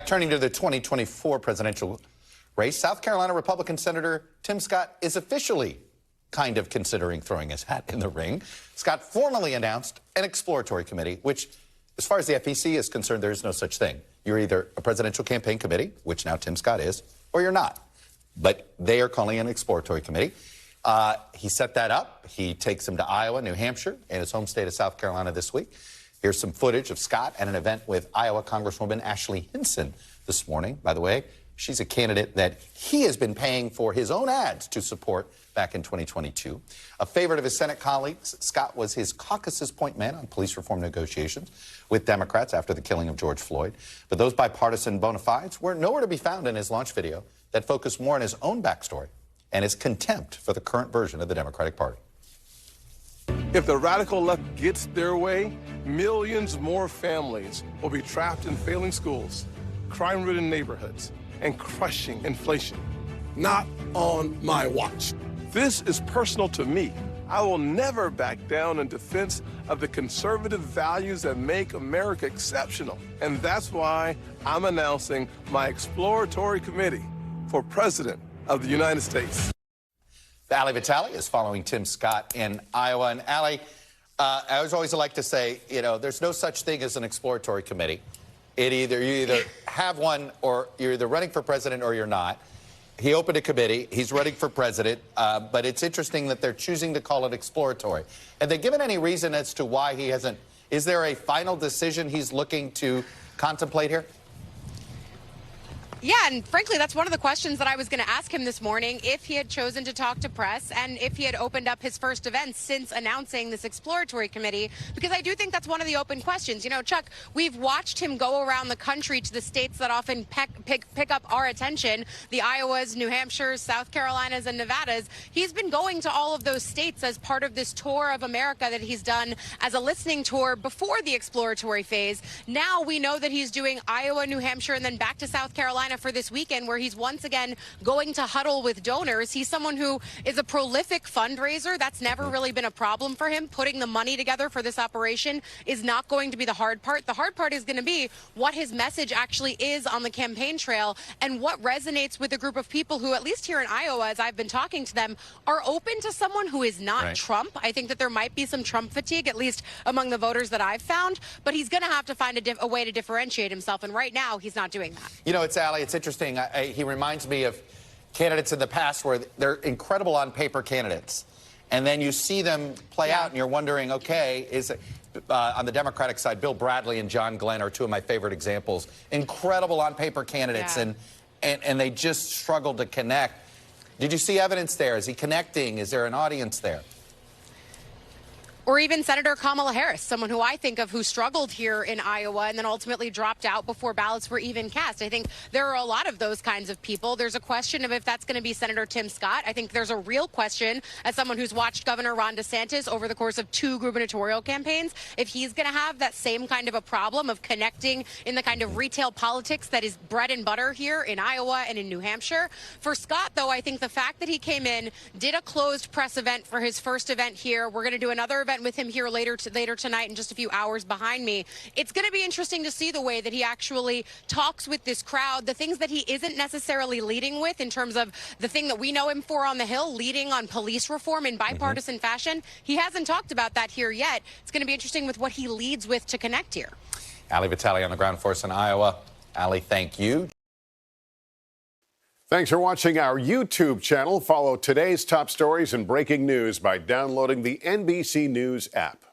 Turning to the 2024 presidential race, South Carolina Republican Senator Tim Scott is officially kind of considering throwing his hat in the ring. Scott formally announced an exploratory committee, which, as far as the FEC is concerned, there is no such thing. You're either a presidential campaign committee, which now Tim Scott is, or you're not. But they are calling it an exploratory committee. He set that up. He takes him to Iowa, New Hampshire, and his home state of South Carolina this week. Here's some footage of Scott at an event with Iowa Congresswoman Ashley Hinson this morning. By the way, she's a candidate that he has been paying for his own ads to support back in 2022. A favorite of his Senate colleagues, Scott was his caucus's point man on police reform negotiations with Democrats after the killing of George Floyd. But those bipartisan bona fides were nowhere to be found in his launch video that focused more on his own backstory and his contempt for the current version of the Democratic Party. If the radical left gets their way, millions more families will be trapped in failing schools, crime-ridden neighborhoods, and crushing inflation. Not on my watch. This is personal to me. I will never back down in defense of the conservative values that make America exceptional. And that's why I'm announcing my exploratory committee for President of the United States. Ali Vitali is following Tim Scott in Iowa. And Ali, I always like to say, you know, there's no such thing as an exploratory committee. You either have one, or you're either running for president or you're not. He opened a committee. He's running for president. But it's interesting that they're choosing to call it exploratory. Have they given any reason as to why he hasn't? Is there a final decision he's looking to contemplate here? Yeah, and frankly, that's one of the questions that I was going to ask him this morning, if he had chosen to talk to press and if he had opened up his first event since announcing this exploratory committee, because I do think that's one of the open questions. You know, Chuck, we've watched him go around the country to the states that often pick up our attention, the Iowas, New Hampshires, South Carolinas, and Nevadas. He's been going to all of those states as part of this tour of America that he's done as a listening tour before the exploratory phase. Now we know that he's doing Iowa, New Hampshire, and then back to South Carolina for this weekend, where he's once again going to huddle with donors. He's someone who is a prolific fundraiser. That's never really been a problem for him. Putting the money together for this operation is not going to be the hard part. The hard part is going to be what his message actually is on the campaign trail and what resonates with a group of people who, at least here in Iowa, as I've been talking to them, are open to someone who is not Trump. I think that there might be some Trump fatigue, at least among the voters that I've found, but he's going to have to find a way to differentiate himself, and right now he's not doing that. You know, it's interesting. He reminds me of candidates in the past where they're incredible on paper candidates, and then you see them play out and you're wondering, okay, is it, on the Democratic side, Bill Bradley and John Glenn are two of my favorite examples. Incredible on paper candidates, and they just struggle to connect. Did you see evidence there? Is he connecting? Is there an audience there? Or even Senator Kamala Harris, someone who I think of who struggled here in Iowa and then ultimately dropped out before ballots were even cast. I think there are a lot of those kinds of people. There's a question of if that's going to be Senator Tim Scott. I think there's a real question, as someone who's watched Governor Ron DeSantis over the course of 2 gubernatorial campaigns, if he's going to have that same kind of a problem of connecting in the kind of retail politics that is bread and butter here in Iowa and in New Hampshire. For Scott, though, I think the fact that he came in, did a closed press event for his first event here. We're going to do another event with him here later tonight in just a few hours behind me. It's going to be interesting to see the way that he actually talks with this crowd, the things that he isn't necessarily leading with in terms of the thing that we know him for on the Hill, leading on police reform in bipartisan fashion. He hasn't talked about that here yet. It's going to be interesting with what he leads with to connect here. Ali Vitali on the ground for us in Iowa. Ali, thank you. Thanks for watching our YouTube channel. Follow today's top stories and breaking news by downloading the NBC News app.